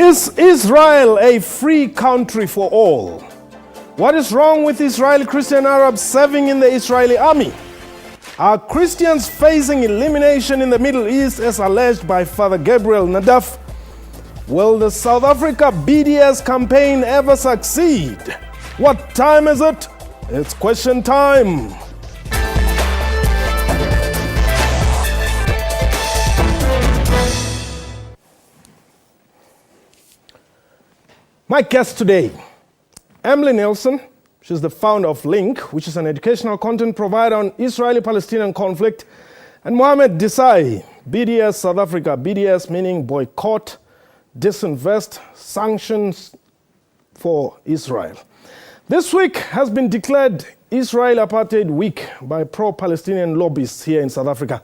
Is Israel a free country for all? What is wrong with Israeli Christian Arabs serving in the Israeli army? Are Christians facing elimination in the Middle East as alleged by Father Gabriel Nadaf? Will the South Africa BDS campaign ever succeed? What time is it? It's question time. My guest today, Emily Nelson. She's the founder of Link, which is an educational content provider on Israeli-Palestinian conflict, and Mohamed Desai, BDS South Africa. BDS meaning boycott, disinvest, sanctions for Israel. This week has been declared Israel Apartheid Week by pro-Palestinian lobbyists here in South Africa.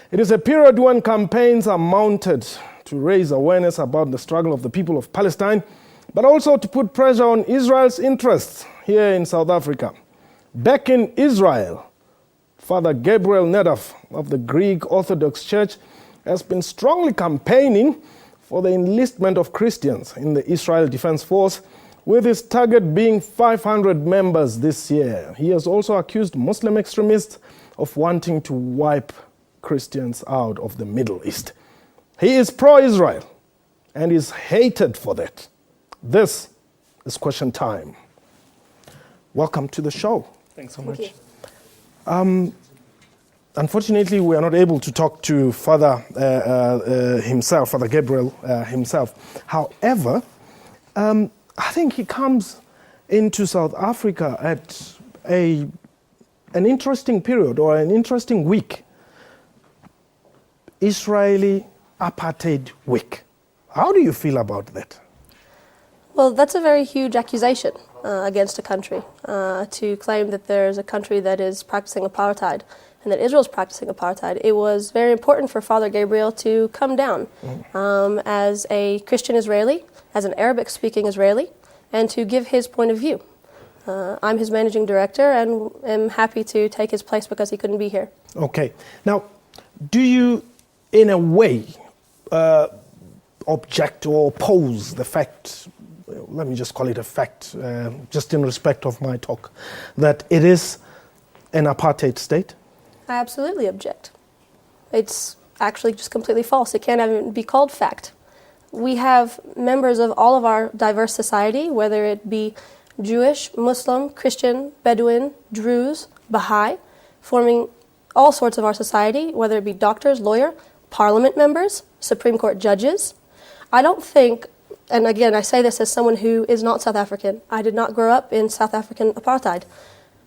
It is a period when campaigns are mounted to raise awareness about the struggle of the people of Palestine, but also to put pressure on Israel's interests here in South Africa. Back in Israel, Father Gabriel Nadaf of the Greek Orthodox Church has been strongly campaigning for the enlistment of Christians in the Israel Defense Force, with his target being 500 members this year. He has also accused Muslim extremists of wanting to wipe Christians out of the Middle East. He is pro-Israel and is hated for that. This is question time. Welcome to the show. Thanks so much. Unfortunately, we are not able to talk to Father himself, Father Gabriel himself. However, I think he comes into South Africa at an interesting period or an interesting week. Israeli Apartheid Week. How do you feel about that? Well, that's a very huge accusation against a country, to claim that there's a country that is practicing apartheid and that Israel's practicing apartheid. It was very important for Father Gabriel to come down as a Christian Israeli, as an Arabic-speaking Israeli, and to give his point of view. I'm his managing director and am happy to take his place because he couldn't be here. Okay. Now, do you, in a way, object or oppose the fact, let me just call it a fact, just in respect of my talk, that it is an apartheid state? I absolutely object. It's actually just completely false. It can't even be called fact. We have members of all of our diverse society, whether it be Jewish, Muslim, Christian, Bedouin, Druze, Baha'i, forming all sorts of our society, whether it be doctors, lawyers, parliament members, Supreme Court judges. I don't think, and again, I say this as someone who is not South African. I did not grow up in South African apartheid.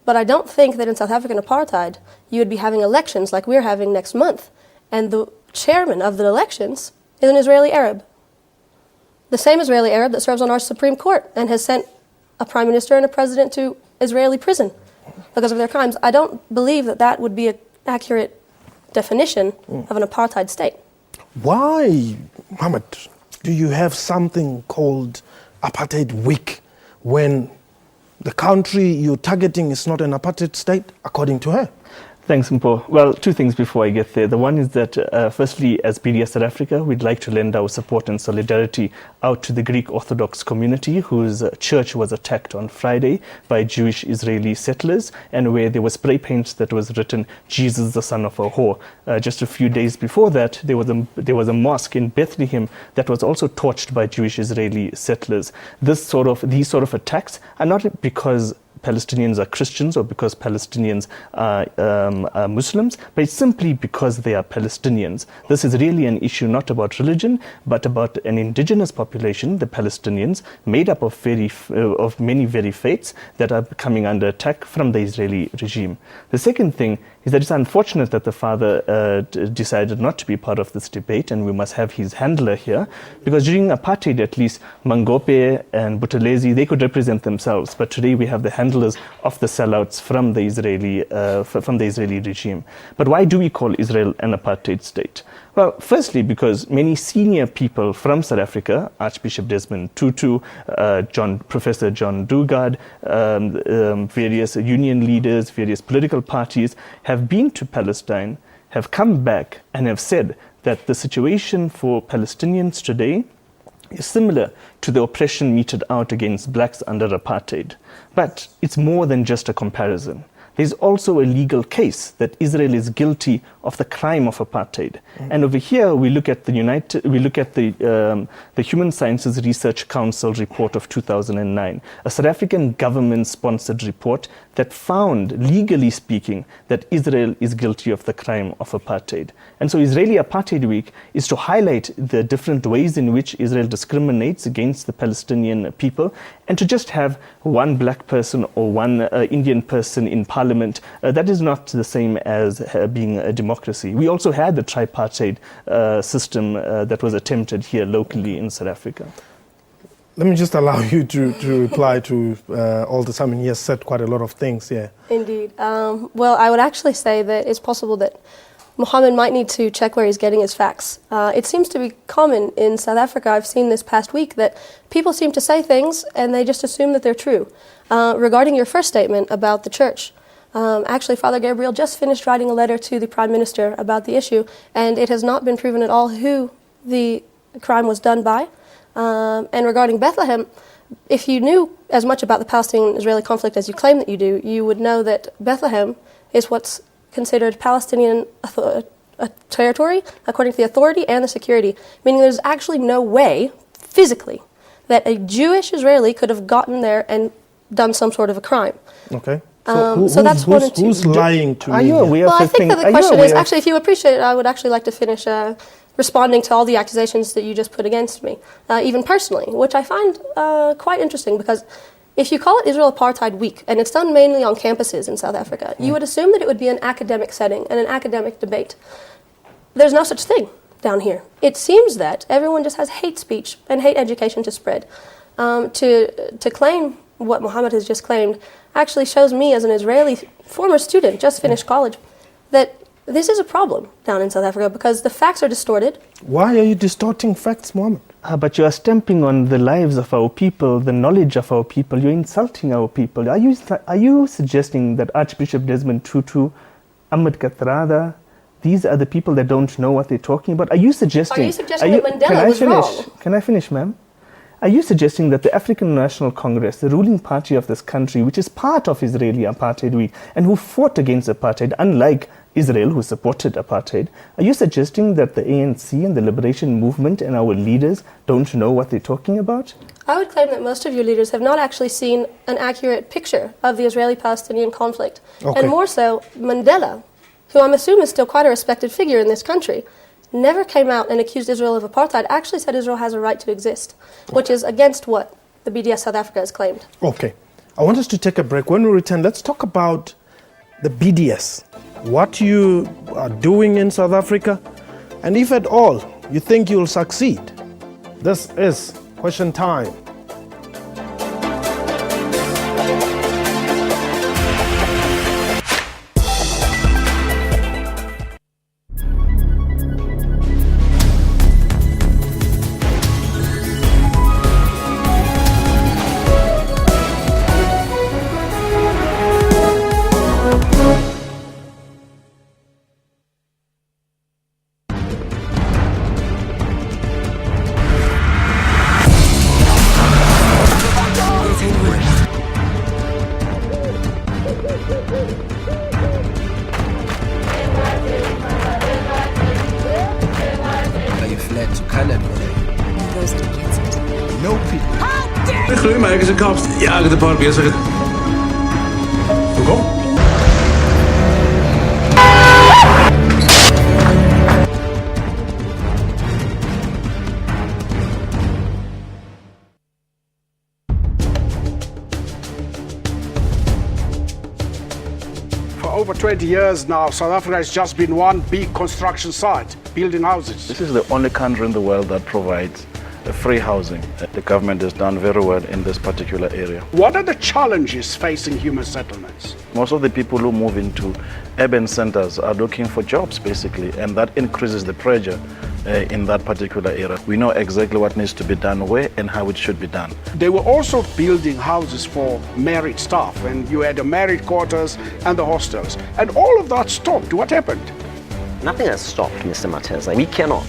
But I don't think that in South African apartheid, you would be having elections like we're having next month, and the chairman of the elections is an Israeli Arab. The same Israeli Arab that serves on our Supreme Court and has sent a prime minister and a president to Israeli prison because of their crimes. I don't believe that that would be an accurate definition of an apartheid state. Why, Mohammed, do you have something called Apartheid Week when the country you're targeting is not an apartheid state, according to her? Thanks, Mpo. Well, two things before I get there. The one is that, firstly, as BDS South Africa, we'd like to lend our support and solidarity out to the Greek Orthodox community whose church was attacked on Friday by Jewish Israeli settlers, and where there was spray paint that was written, "Jesus, the son of a whore." Just a few days before that, there was a mosque in Bethlehem that was also torched by Jewish Israeli settlers. These sort of attacks are not because Palestinians are Christians or because Palestinians are Muslims, but it's simply because they are Palestinians. This is really an issue not about religion, but about an indigenous population, the Palestinians, made up of many very faiths that are coming under attack from the Israeli regime. The second thing is that it's unfortunate that the father decided not to be part of this debate, and we must have his handler here, because during apartheid, at least, Mangope and Buthelezi, they could represent themselves, but today we have the handlers of the sellouts from the Israeli regime. But why do we call Israel an apartheid state? Well, firstly, because many senior people from South Africa, Archbishop Desmond Tutu, Professor John Dugard, various union leaders, various political parties have been to Palestine, have come back and have said that the situation for Palestinians today is similar to the oppression meted out against blacks under apartheid. But it's more than just a comparison. There's also a legal case that Israel is guilty of the crime of apartheid. And over here, we look at the Human Sciences Research Council report of 2009, a South African government-sponsored report that found, legally speaking, that Israel is guilty of the crime of apartheid. And so Israeli Apartheid Week is to highlight the different ways in which Israel discriminates against the Palestinian people, and to just have one black person or one Indian person in parliament, that is not the same as being a democracy. We also had the tripartite system that was attempted here locally in South Africa. Let me just allow you to reply to all the time. He has said quite a lot of things here. Indeed. Well, I would actually say that it's possible that Mohammed might need to check where he's getting his facts. It seems to be common in South Africa, I've seen this past week, that people seem to say things and they just assume that they're true. Regarding your first statement about the church, actually Father Gabriel just finished writing a letter to the Prime Minister about the issue, and it has not been proven at all who the crime was done by. And regarding Bethlehem, if you knew as much about the Palestinian-Israeli conflict as you claim that you do, you would know that Bethlehem is what's considered Palestinian territory according to the authority and the security, meaning there's actually no way, physically, that a Jewish Israeli could have gotten there and done some sort of a crime. Okay. So that's one and two. Who's lying to me? Are you aware Well, of I think that the are you question is, aware- actually, if you appreciate it, I would actually like to finish responding to all the accusations that you just put against me, even personally, which I find quite interesting, because if you call it Israel Apartheid Week, and it's done mainly on campuses in South Africa, you would assume that it would be an academic setting and an academic debate. There's no such thing down here. It seems that everyone just has hate speech and hate education to spread. To claim what Mohammed has just claimed actually shows me, as an Israeli former student, just finished college, that this is a problem down in South Africa because the facts are distorted. Why are you distorting facts, Mohammed? But you are stamping on the lives of our people, the knowledge of our people. You're insulting our people. Are you suggesting that Archbishop Desmond Tutu, Ahmed Kathrada, these are the people that don't know what they're talking about? Are you suggesting that Mandela was wrong? Can I finish, ma'am? Are you suggesting that the African National Congress, the ruling party of this country, which is part of Israeli Apartheid Week and who fought against apartheid, unlike Israel, who supported apartheid, are you suggesting that the ANC and the Liberation Movement and our leaders don't know what they're talking about? I would claim that most of your leaders have not actually seen an accurate picture of the Israeli-Palestinian conflict. Okay. And more so, Mandela, who I'm assuming is still quite a respected figure in this country, never came out and accused Israel of apartheid, actually said Israel has a right to exist, which is against what the BDS South Africa has claimed. Okay. I want us to take a break. When we return, let's talk about the BDS, what you are doing in South Africa, and if at all you think you'll succeed. This is Question Time. You fled to Canada. He goes to get it. No people. De groeimakers en kaps jagen de park bezig. Kom. For over 20 years now, South Africa has just been one big construction site, building houses. This is the only country in the world that provides free housing. The government has done very well in this particular area. What are the challenges facing human settlements? Most of the people who move into urban centers are looking for jobs, basically, and that increases the pressure in that particular area. We know exactly what needs to be done where and how it should be done. They were also building houses for married staff, and you had the married quarters and the hostels. And all of that stopped. What happened? Nothing has stopped, Mr. Matez. We cannot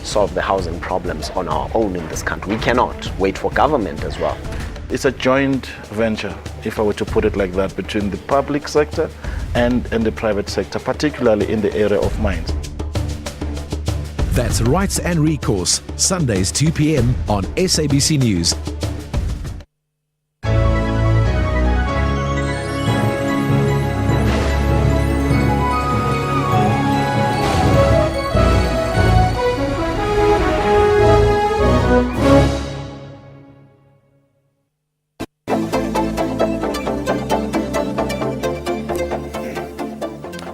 solve the housing problems on our own in this country. We cannot wait for government as well. It's a joint venture, if I were to put it like that, between the public sector and the private sector, particularly in the area of mines. That's Rights and Recourse, Sundays 2 p.m. on SABC News.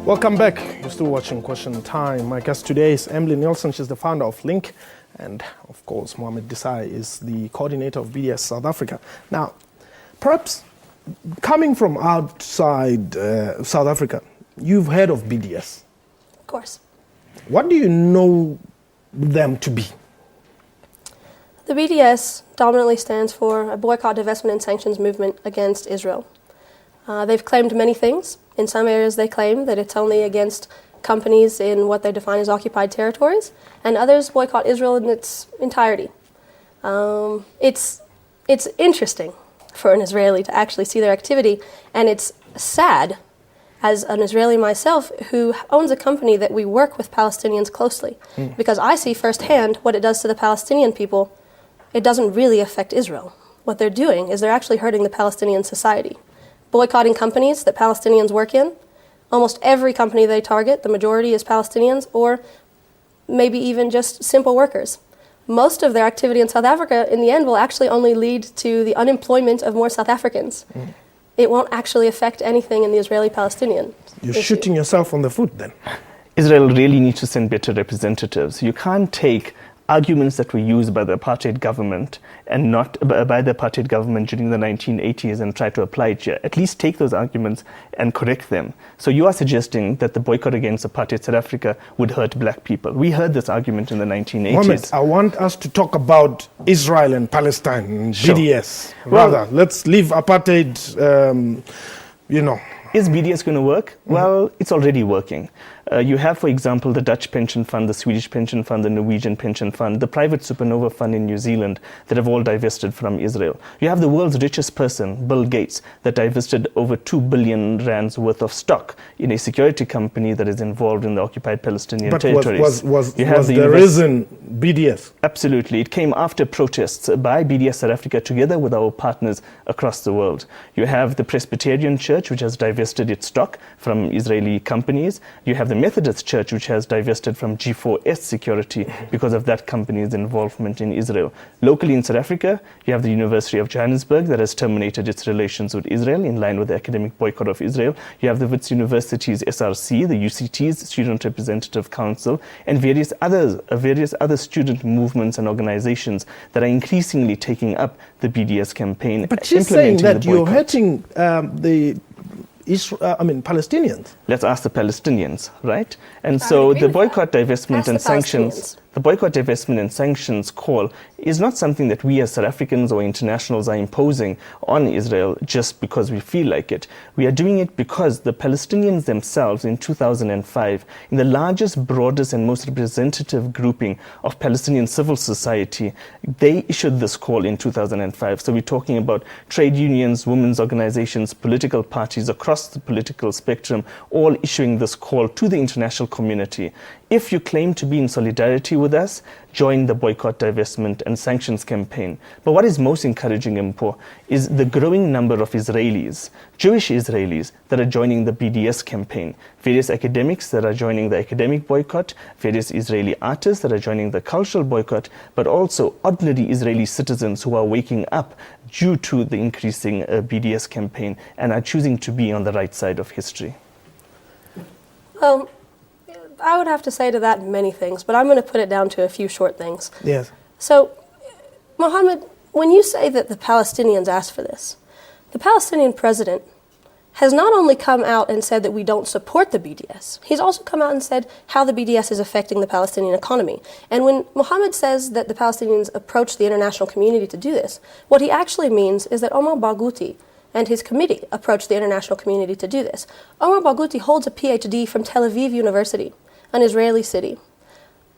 Welcome back. You're still watching Question Time. My guest today is Emily Nielsen. She's the founder of Link. And of course, Mohamed Desai is the coordinator of BDS South Africa. Now, perhaps coming from outside South Africa, you've heard of BDS. Of course. What do you know them to be? The BDS dominantly stands for a boycott, divestment, and sanctions movement against Israel. They've claimed many things. In some areas, they claim that it's only against companies in what they define as occupied territories, and others boycott Israel in its entirety. It's interesting for an Israeli to actually see their activity, and it's sad, as an Israeli myself, who owns a company that we work with Palestinians closely, because I see firsthand what it does to the Palestinian people. It doesn't really affect Israel. What they're doing is they're actually hurting the Palestinian society. Boycotting companies that Palestinians work in. Almost every company they target, the majority is Palestinians, or maybe even just simple workers. Most of their activity in South Africa, in the end, will actually only lead to the unemployment of more South Africans. It won't actually affect anything in the Israeli-Palestinian You're issue. shooting yourself on the foot then. Israel really needs to send better representatives. You can't take arguments that were used by the apartheid government and not by the apartheid government during the 1980s and try to apply it here. At least take those arguments and correct them. So you are suggesting that the boycott against apartheid South Africa would hurt black people. We heard this argument in the 1980s. Mohamed, I want us to talk about Israel and Palestine and Sure. BDS. Well, Rather, let's leave apartheid, Is BDS going to work? Well, it's already working. You have, for example, the Dutch pension fund, the Swedish pension fund, the Norwegian pension fund, the private supernova fund in New Zealand that have all divested from Israel. You have the world's richest person, Bill Gates, that divested over 2 billion rands worth of stock in a security company that is involved in the occupied Palestinian territories. Was the reason BDS? Absolutely. It came after protests by BDS South Africa together with our partners across the world. You have the Presbyterian Church, which has divested its stock from Israeli companies. You have the Methodist Church, which has divested from G4S Security because of that company's involvement in Israel. Locally in South Africa, you have the University of Johannesburg that has terminated its relations with Israel in line with the academic boycott of Israel. You have the Wits University's SRC, the UCT's Student Representative Council, and various other student movements and organizations that are increasingly taking up the BDS campaign. But she's saying that you're hurting Palestinians. Let's ask the Palestinians, right? And so the boycott, divestment, and sanctions. The boycott, divestment, and sanctions call is not something that we as South Africans or internationals are imposing on Israel just because we feel like it. We are doing it because the Palestinians themselves in 2005, in the largest, broadest, and most representative grouping of Palestinian civil society, they issued this call in 2005. So we're talking about trade unions, women's organizations, political parties across the political spectrum, all issuing this call to the international community. If you claim to be in solidarity with us, join the boycott, divestment, and sanctions campaign. But what is most encouraging, Mpo, is the growing number of Israelis, Jewish Israelis, that are joining the BDS campaign. Various academics that are joining the academic boycott, various Israeli artists that are joining the cultural boycott, but also ordinary Israeli citizens who are waking up due to the increasing BDS campaign and are choosing to be on the right side of history. Well, I would have to say to that many things, but I'm going to put it down to a few short things. Yes. So, Mohammed, when you say that the Palestinians asked for this, the Palestinian president has not only come out and said that we don't support the BDS, he's also come out and said how the BDS is affecting the Palestinian economy. And when Mohammed says that the Palestinians approached the international community to do this, what he actually means is that Omar Barghouti and his committee approached the international community to do this. Omar Barghouti holds a PhD from Tel Aviv University, an Israeli city.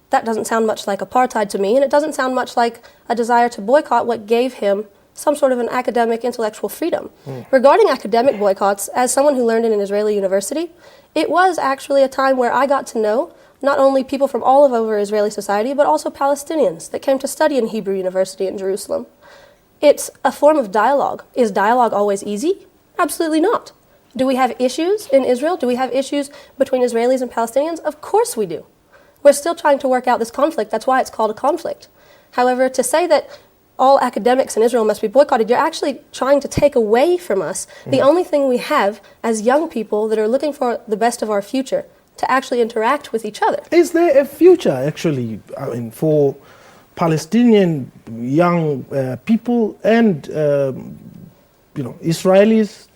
That doesn't sound much like apartheid to me, and it doesn't sound much like a desire to boycott what gave him some sort of an academic intellectual freedom. Regarding academic boycotts, as someone who learned in an Israeli university, it was actually a time where I got to know not only people from all over Israeli society, but also Palestinians that came to study in Hebrew University in Jerusalem. It's a form of dialogue. Is dialogue always easy? Absolutely not. Do we have issues in Israel? Do we have issues between Israelis and Palestinians? Of course we do. We're still trying to work out this conflict. That's why it's called a conflict. However, to say that all academics in Israel must be boycotted, you're actually trying to take away from us the only thing we have as young people that are looking for the best of our future, to actually interact with each other. Is there a future, actually, for Palestinian young people and, Israelis,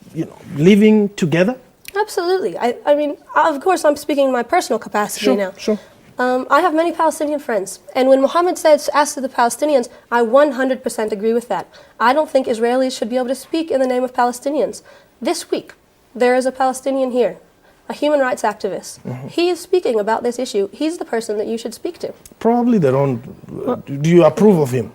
living together? Absolutely. I mean, of course, I'm speaking in my personal capacity now. Sure. I have many Palestinian friends, and when Mohammed asked the Palestinians, I 100% agree with that. I don't think Israelis should be able to speak in the name of Palestinians. This week, there is a Palestinian here, a human rights activist. He is speaking about this issue. He's the person that you should speak to. Probably they don't. Do you approve of him?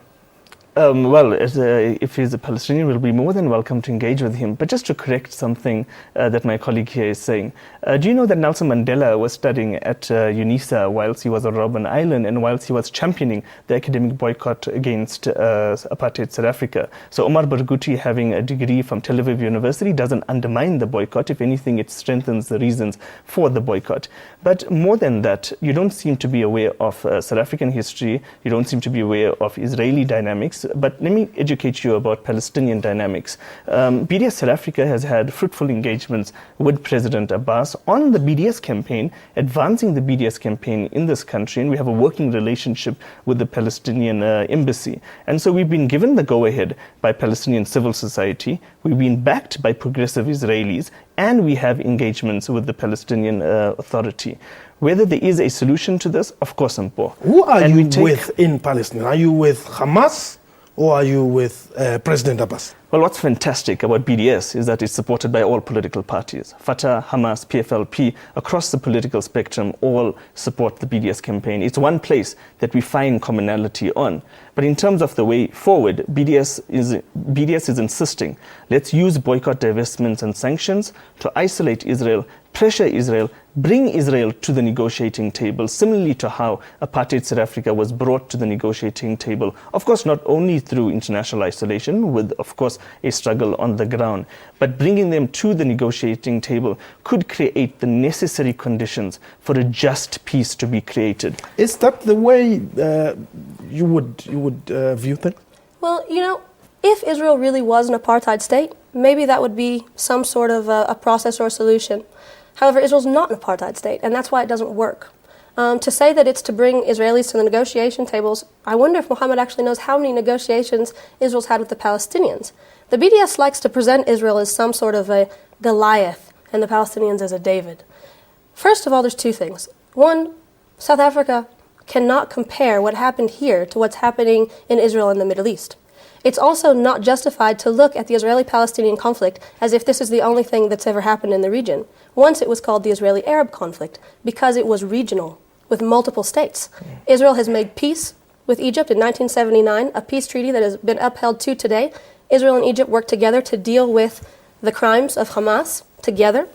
If he's a Palestinian, we'll be more than welcome to engage with him. But just to correct something that my colleague here is saying, do you know that Nelson Mandela was studying at UNISA whilst he was on Robben Island and whilst he was championing the academic boycott against apartheid South Africa? So Omar Barghouti having a degree from Tel Aviv University doesn't undermine the boycott. If anything, it strengthens the reasons for the boycott. But more than that, you don't seem to be aware of South African history. You don't seem to be aware of Israeli dynamics. But let me educate you about Palestinian dynamics. BDS South Africa has had fruitful engagements with President Abbas on the BDS campaign, advancing the BDS campaign in this country, and we have a working relationship with the Palestinian embassy. And so we've been given the go-ahead by Palestinian civil society, we've been backed by progressive Israelis, and we have engagements with the Palestinian Authority. Whether there is a solution to this, of course, Mpo. Who are you with in Palestine? Are you with Hamas? Or are you with President Abbas? Well, what's fantastic about BDS is that it's supported by all political parties. Fatah, Hamas, PFLP, across the political spectrum, all support the BDS campaign. It's one place that we find commonality on. But in terms of the way forward, BDS is insisting, let's use boycott, divestments and sanctions to isolate Israel, pressure Israel, bring Israel to the negotiating table, similarly to how apartheid South Africa was brought to the negotiating table. Of course, not only through international isolation, with, of course, a struggle on the ground, but bringing them to the negotiating table could create the necessary conditions for a just peace to be created. Is that the way you would view things? Well, if Israel really was an apartheid state, maybe that would be some sort of a process or a solution. However, Israel's not an apartheid state, and that's why it doesn't work. To say that it's to bring Israelis to the negotiation tables, I wonder if Mohammed actually knows how many negotiations Israel's had with the Palestinians. The BDS likes to present Israel as some sort of a Goliath and the Palestinians as a David. First of all, there's two things. One, South Africa cannot compare what happened here to what's happening in Israel and the Middle East. It's also not justified to look at the Israeli-Palestinian conflict as if this is the only thing that's ever happened in the region. Once it was called the Israeli-Arab conflict because it was regional with multiple states. Israel has made peace with Egypt in 1979, a peace treaty that has been upheld to today. Israel and Egypt worked together to deal with the crimes of Hamas together.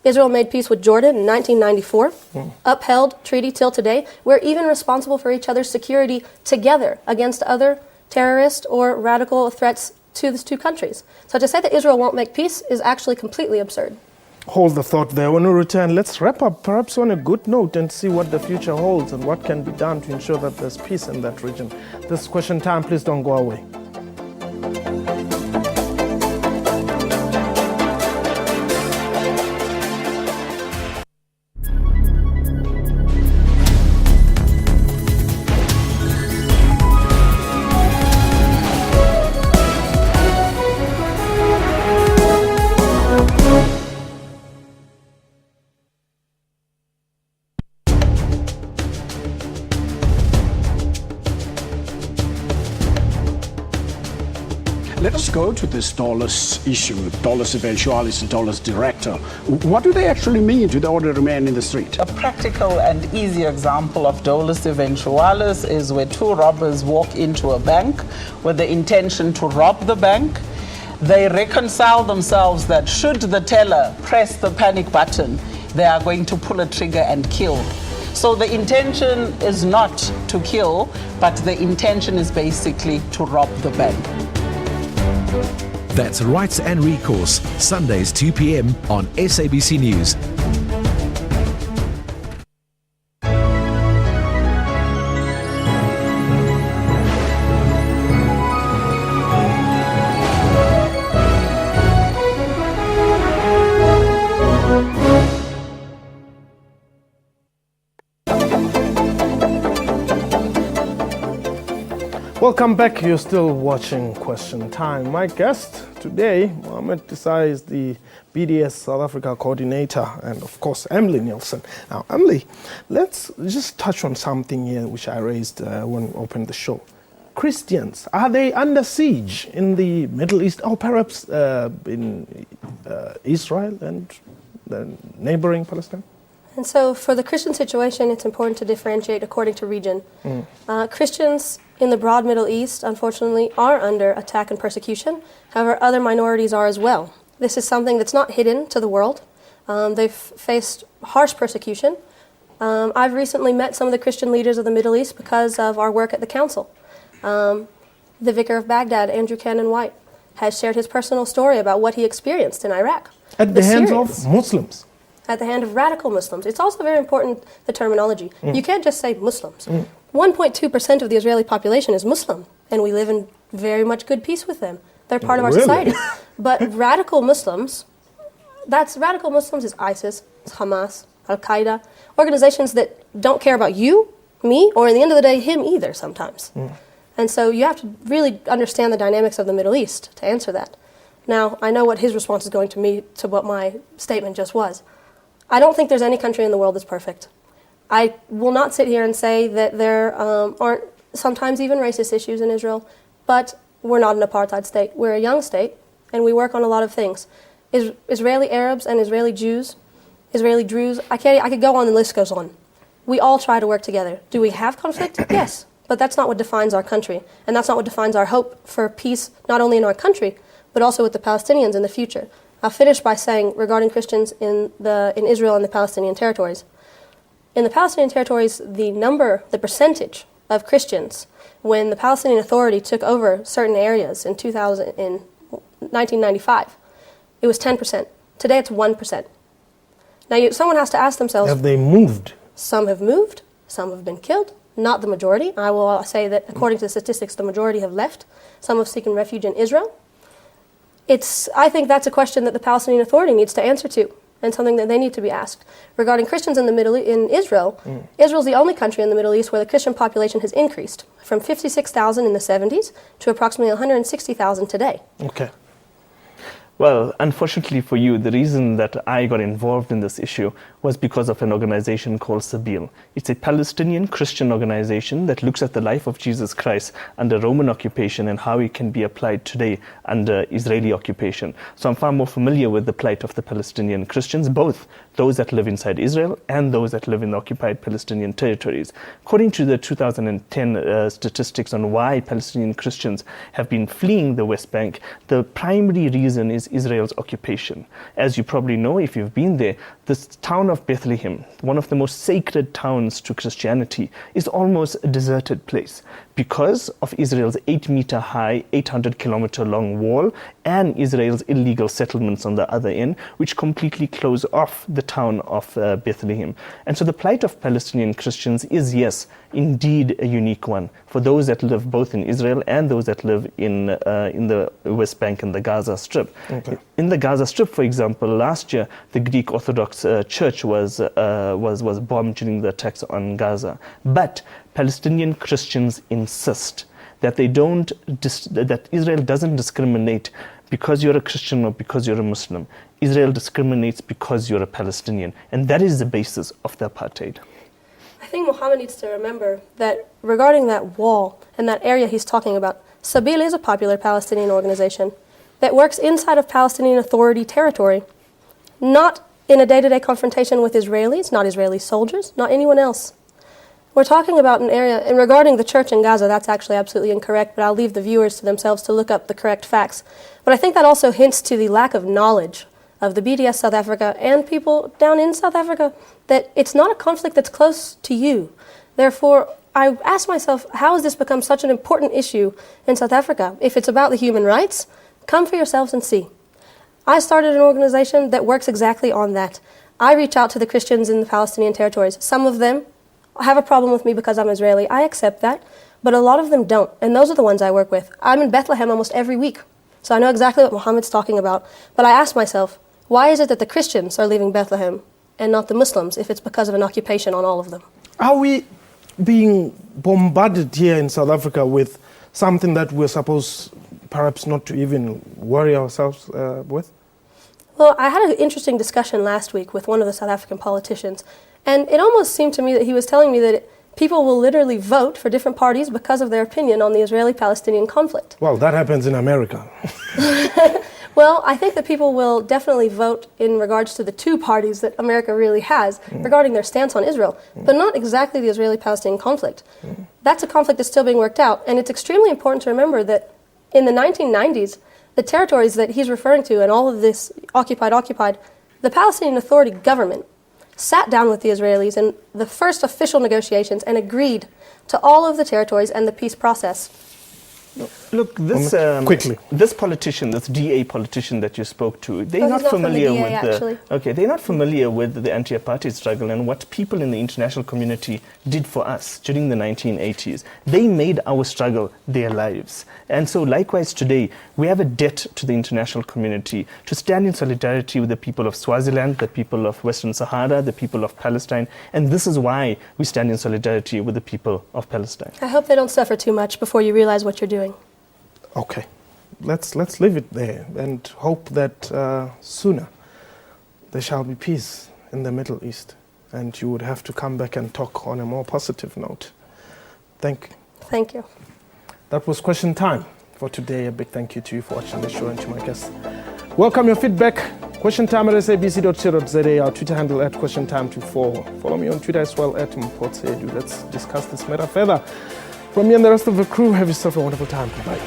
Israel made peace with Jordan in 1994, upheld treaty till today. We're even responsible for each other's security together against other terrorist or radical threats to these two countries. So to say that Israel won't make peace is actually completely absurd. Hold the thought there. When we return, let's wrap up perhaps on a good note and see what the future holds and what can be done to ensure that there's peace in that region. This is Question Time. Please don't go away. Let us go to this dolus issue, dolus eventualis and dolus director. What do they actually mean to the ordinary man in the street? A practical and easy example of dolus eventualis is where two robbers walk into a bank with the intention to rob the bank. They reconcile themselves that should the teller press the panic button, they are going to pull a trigger and kill. So the intention is not to kill, but the intention is basically to rob the bank. That's Rights and Recourse, Sundays 2 p.m. on SABC News. Welcome back. You're still watching Question Time. My guest today, Mohamed Desai, is the BDS South Africa coordinator, and of course, Emily Nielsen. Now, Emily, let's just touch on something here which I raised when we opened the show. Christians, are they under siege in the Middle East, or perhaps in Israel and the neighboring Palestine? And so for the Christian situation, it's important to differentiate according to region. Christians in the broad Middle East, unfortunately, are under attack and persecution. However, other minorities are as well. This is something that's not hidden to the world. They've faced harsh persecution. I've recently met some of the Christian leaders of the Middle East because of our work at the council. The Vicar of Baghdad, Andrew Cannon White, has shared his personal story about what he experienced in Iraq. At the hands of Muslims? At the hand of radical Muslims. It's also very important, the terminology. You can't just say Muslims. 1.2% of the Israeli population is Muslim, and we live in very much good peace with them. They're part of our society. But radical Muslims, radical Muslims is ISIS, it's Hamas, Al-Qaeda, organizations that don't care about you, me, or in the end of the day, him either sometimes. And so you have to really understand the dynamics of the Middle East to answer that. Now, I know what his response is going to be to what my statement just was. I don't think there's any country in the world that's perfect. I will not sit here and say that there aren't sometimes even racist issues in Israel, but we're not an apartheid state. We're a young state, and we work on a lot of things. Israeli Arabs and Israeli Jews, Israeli Druze, I could go on, the list goes on. We all try to work together. Do we have conflict? Yes, but that's not what defines our country, and that's not what defines our hope for peace, not only in our country, but also with the Palestinians in the future. I'll finish by saying, regarding Christians in Israel and the Palestinian territories. In the Palestinian territories, the percentage of Christians, when the Palestinian Authority took over certain areas in 1995, it was 10%. Today it's 1%. Now someone has to ask themselves... Have they moved? Some have moved, some have been killed, not the majority. I will say that according to the statistics, the majority have left. Some have taken refuge in Israel. I think that's a question that the Palestinian Authority needs to answer to, and something that they need to be asked. Regarding Christians in Israel, Israel's the only country in the Middle East where the Christian population has increased from 56,000 in the 70s to approximately 160,000 today. Okay. Well, unfortunately for you, the reason that I got involved in this issue was because of an organization called SABC. It's a Palestinian Christian organization that looks at the life of Jesus Christ under Roman occupation and how it can be applied today under Israeli occupation. So I'm far more familiar with the plight of the Palestinian Christians, both those that live inside Israel and those that live in the occupied Palestinian territories. According to the 2010 statistics on why Palestinian Christians have been fleeing the West Bank, the primary reason is Israel's occupation. As you probably know, if you've been there, this town of Bethlehem, one of the most sacred towns to Christianity, is almost a deserted place because of Israel's 8-meter high, 800-kilometer long wall and Israel's illegal settlements on the other end, which completely close off the town of Bethlehem. And so the plight of Palestinian Christians is, yes, indeed a unique one for those that live both in Israel and those that live in the West Bank and the Gaza Strip. Okay. In the Gaza Strip, for example, last year the Greek Orthodox Church was bombed during the attacks on Gaza. But Palestinian Christians insist that that Israel doesn't discriminate because you're a Christian or because you're a Muslim. Israel discriminates because you're a Palestinian, and that is the basis of the apartheid. I think Mohammed needs to remember that regarding that wall and that area he's talking about, SABC is a popular Palestinian organization that works inside of Palestinian Authority territory, not in a day-to-day confrontation with Israelis, not Israeli soldiers, not anyone else. We're talking about an area, and regarding the church in Gaza, that's actually absolutely incorrect, but I'll leave the viewers to themselves to look up the correct facts. But I think that also hints to the lack of knowledge of the BDS South Africa and people down in South Africa that it's not a conflict that's close to you. Therefore, I ask myself, how has this become such an important issue in South Africa? If it's about the human rights, come for yourselves and see. I started an organization that works exactly on that. I reach out to the Christians in the Palestinian territories. Some of them have a problem with me because I'm Israeli. I accept that, but a lot of them don't, and those are the ones I work with. I'm in Bethlehem almost every week, so I know exactly what Muhammad's talking about. But I ask myself, why is it that the Christians are leaving Bethlehem and not the Muslims, if it's because of an occupation on all of them? Are we being bombarded here in South Africa with something that we're supposed perhaps not to even worry ourselves with? Well, I had an interesting discussion last week with one of the South African politicians, and it almost seemed to me that he was telling me that people will literally vote for different parties because of their opinion on the Israeli-Palestinian conflict. Well, that happens in America. Well, I think that people will definitely vote in regards to the two parties that America really has regarding their stance on Israel, but not exactly the Israeli-Palestinian conflict. That's a conflict that's still being worked out, and it's extremely important to remember that in the 1990s, the territories that he's referring to and all of this occupied, the Palestinian Authority government sat down with the Israelis in the first official negotiations and agreed to all of the territories and the peace process. Look, this politician, this DA politician that you spoke to, they're not familiar they're not familiar with the anti-apartheid struggle and what people in the international community did for us during the 1980s. They made our struggle their lives. And so likewise today, we have a debt to the international community to stand in solidarity with the people of Swaziland, the people of Western Sahara, the people of Palestine, and this is why we stand in solidarity with the people of Palestine. I hope they don't suffer too much before you realize what you're doing. Okay, let's leave it there and hope that sooner there shall be peace in the Middle East, and you would have to come back and talk on a more positive note. Thank you. Thank you. That was question time for today. A big thank you to you for watching the show and to my guests. Welcome your feedback. Question time at sabc.co.za, our Twitter handle at questiontime24. Follow me on Twitter as well at Mpotsedu. Let's discuss this matter further. From me and the rest of the crew, have yourself a wonderful time. Bye.